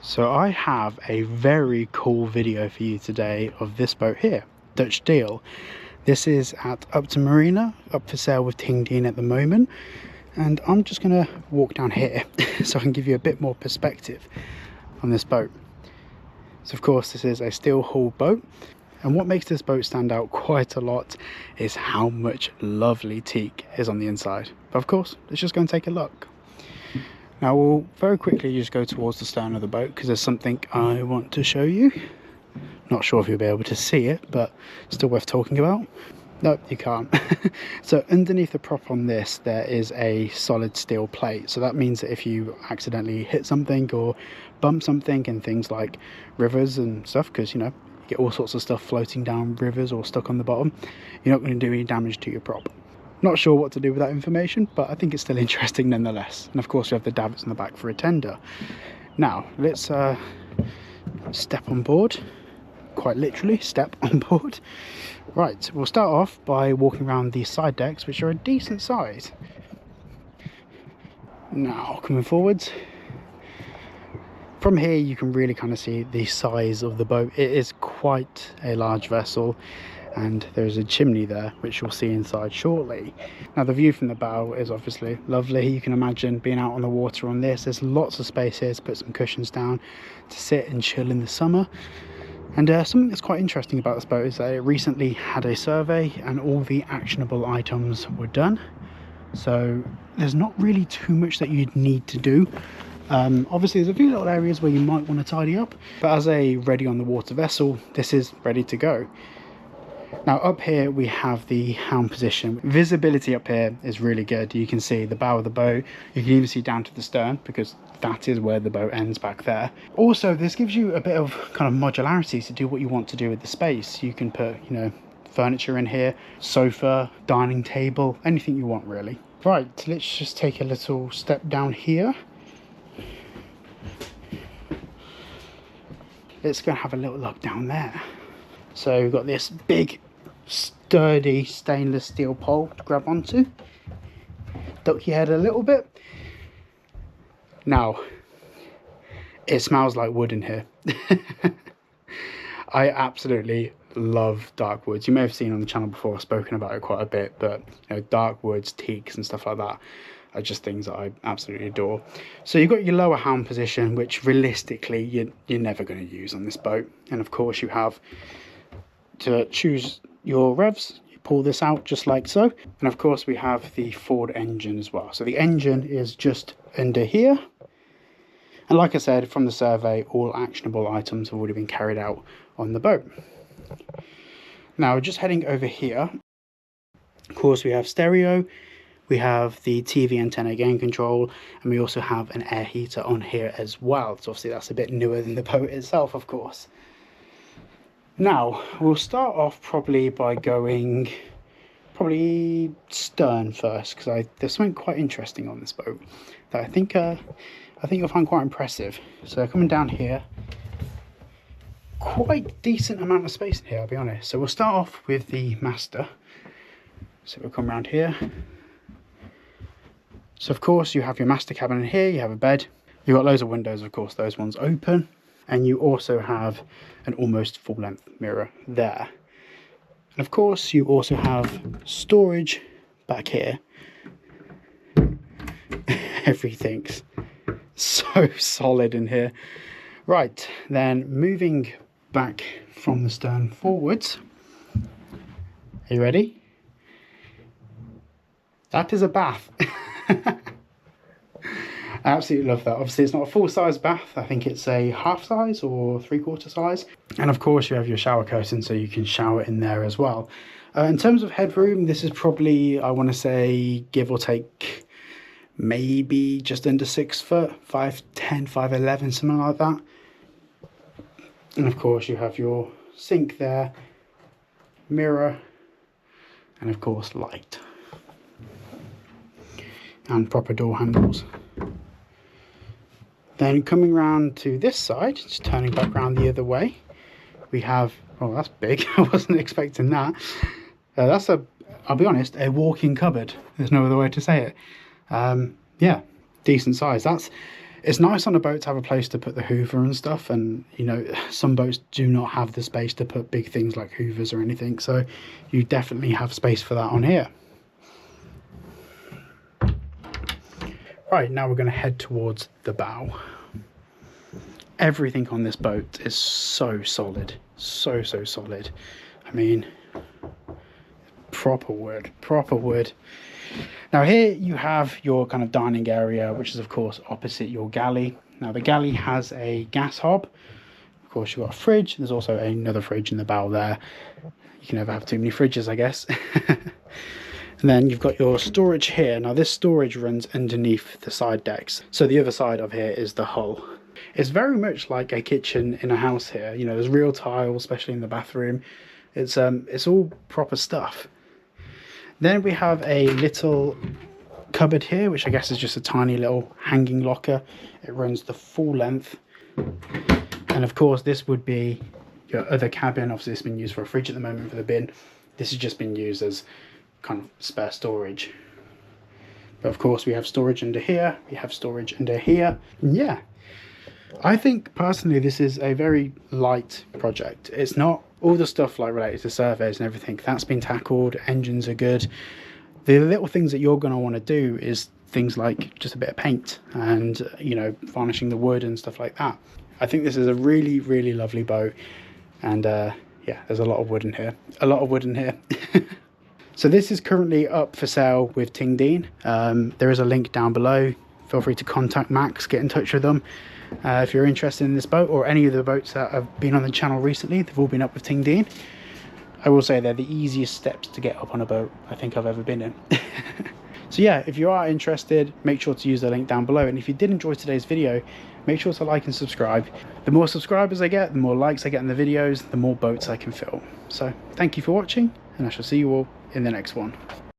So I have a very cool video for you today of this boat here, Dutch Deal. This is at Upton Marina, up for sale with Tingdene at the moment. And I'm just going to walk down here so I can give you a bit more perspective on this boat. So of course this is a steel hull boat. And what makes this boat stand out quite a lot is how much lovely teak is on the inside. But of course, let's just go and take a look. Now we'll very quickly just go towards the stern of the boat because there's something I want to show you. Not sure if you'll be able to see it, but still worth talking about. No, you can't. So underneath the prop on this, there is a solid steel plate. So that means that if you accidentally hit something or bump something in things like rivers and stuff, because you know, you get all sorts of stuff floating down rivers or stuck on the bottom, you're not going to do any damage to your prop. Not sure what to do with that information, but I think it's still interesting nonetheless. And of course we have the davits in the back for a tender. Now let's step on board, quite literally step on board. Right, we'll start off by walking around the side decks, which are a decent size. Now coming forwards, from here you can really kind of see the size of the boat. It is quite a large vessel, and there's a chimney there which you'll see inside shortly. Now the view from the bow is obviously lovely. You can imagine being out on the water on this. There's lots of space here to put some cushions down to sit and chill in the summer. And something that's quite interesting about this boat is that it recently had a survey and all the actionable items were done. So there's not really too much that you'd need to do. Obviously there's a few little areas where you might want to tidy up, but as a ready on the water vessel, this is ready to go. Now up here we have the helm position. Visibility up here is really good. You can see the bow of the boat. You can even see down to the stern because that is where the boat ends back there. Also, this gives you a bit of kind of modularity to do what you want to do with the space. You can put, you know, furniture in here, sofa, dining table, anything you want really. Right, let's just take a little step down here. Let's go and have a little look down there. So we've got this big sturdy stainless steel pole to grab onto. Duck your head a little bit. Now it smells like wood in here. I absolutely love dark woods. You may have seen on the channel before, I've spoken about it quite a bit, but you know, dark woods, teaks and stuff like that are just things that I absolutely adore. So you've got your lower helm position, which realistically you're never going to use on this boat. And of course you have to choose your revs. You pull this out just like so. And of course we have the forward engine as well. So the engine is just under here. And like I said, from the survey, all actionable items have already been carried out on the boat. Now just heading over here, of course we have stereo. We have the TV antenna gain control, and we also have an air heater on here as well. So obviously that's a bit newer than the boat itself, of course. Now we'll start off probably by going stern first, because there's something quite interesting on this boat that I think you'll find quite impressive. So coming down here, quite decent amount of space in here, I'll be honest. So we'll start off with the master. So we'll come around here. So of course you have your master cabin in here, you have a bed, you've got loads of windows, of course those ones open, and you also have an almost full length mirror there. And of course you also have storage back here. Everything's so solid in here. Right, then moving back from the stern forwards. Are you ready? That is a bath. I absolutely love that. Obviously it's not a full-size bath. I think it's a half size or 3/4 size. And of course you have your shower curtain, so you can shower in there as well. In terms of headroom, this is probably, I want to say, give or take, maybe just under 6 foot, 5'10", 5'11", something like that. And of course you have your sink there, mirror, and of course light. And proper door handles. Then coming round to this side, just turning back around the other way, we have, oh that's big, I wasn't expecting that. That's I'll be honest, a walk-in cupboard. There's no other way to say it. Yeah, decent size. That's It's nice on a boat to have a place to put the hoover and stuff, and you know, some boats do not have the space to put big things like hoovers or anything, so you definitely have space for that on here. Right, now we're going to head towards the bow. Everything on this boat is so solid, so solid. I mean, proper wood, proper wood. Now here you have your kind of dining area, which is of course opposite your galley. Now the galley has a gas hob. Of course you've got a fridge. There's also another fridge in the bow there. You can never have too many fridges, I guess. And then you've got your storage here. Now this storage runs underneath the side decks. So the other side of here is the hull. It's very much like a kitchen in a house here. You know, there's real tile, especially in the bathroom. It's all proper stuff. Then we have a little cupboard here, which I guess is just a tiny little hanging locker. It runs the full length. And of course, this would be your other cabin. Obviously, it's been used for a fridge at the moment for the bin. This has just been used as kind of spare storage. But of course, we have storage under here. We have storage under here. And yeah, I think personally, this is a very light project. It's not all the stuff like related to surveys and everything that's been tackled. Engines are good. The little things that you're going to want to do is things like just a bit of paint and, you know, varnishing the wood and stuff like that. I think this is a really lovely boat, and yeah, there's a lot of wood in here. A lot of wood in here. So this is currently up for sale with Tingdene. There is a link down below. Feel free to contact Max, get in touch with them. If you're interested in this boat or any of the boats that have been on the channel recently, they've all been up with Tingdene. I will say they're the easiest steps to get up on a boat I think I've ever been in. So yeah, if you are interested, make sure to use the link down below. And if you did enjoy today's video, make sure to like and subscribe. The more subscribers I get, the more likes I get in the videos, the more boats I can film. So thank you for watching, and I shall see you all in the next one.